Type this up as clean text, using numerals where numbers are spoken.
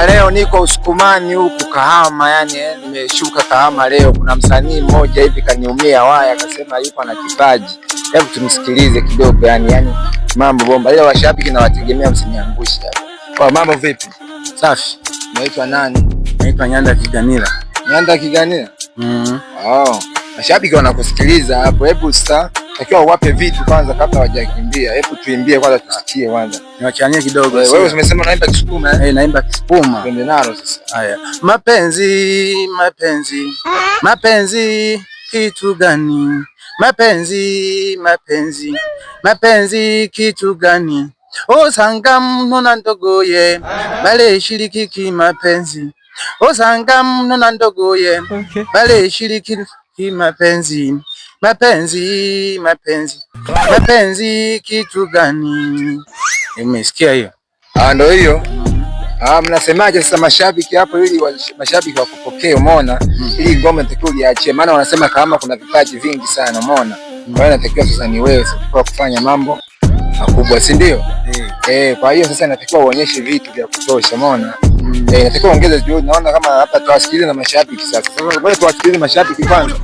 Leo niko Usukumani huku Kahama, yani nimeshuka Kahama leo. Kuna msanii mmoja hivi kaniumia waya, akasema yuko na kipaji. Hebu tumsikilize kidogo, yani mambo bomba. Leo washabiki na wategemea, msiniangushe hapa. Kwa mambo vipi? Safi. Naitwa nani? Naitwa Nyanda Kiganila. Nyanda Kiganila? Mashabiki wanakusikiliza hapo. Hebu sasa takiwa uwape vitu kwanza kabla hawajakimbia. Hebu tuimbie kwanza tusikie kwanza. Niwachanie kidogo. Wewe umesema unaimba Kisukuma eh? Naimba Kisukuma. Twende nalo sasa. Haya. Mapenzi, mapenzi. Mapenzi kitu gani? Mapenzi, mapenzi. Mapenzi kitu gani? Osanga mno na ndogoye. Bale shiriki mapenzi. Osanga mno na ndogoye. Bale shiriki mapenzi. Mapenzi, mapenzi. Mapenzi kitu gani? Umesikia hiyo? Ndio hiyo. Mnasemaje sasa mashabiki hapo, ili mashabiki wakupokee, umeona? Ili ngoma nitakiwa uiachie, maana wanasema kama kuna vipaji vingi sana, umeona? Kwa hiyo natakiwa sasa ni wewe sasa kufanya mambo makubwa, si ndio? Kwa hiyo sasa natakiwa uonyeshe vitu vya kutosha, umeona? Natakiwa ongeza juhudi. Naona kama hapa tuwasikilize na mashabiki sasa. Sasa ngoja tuwasikilize mashabiki kwanza.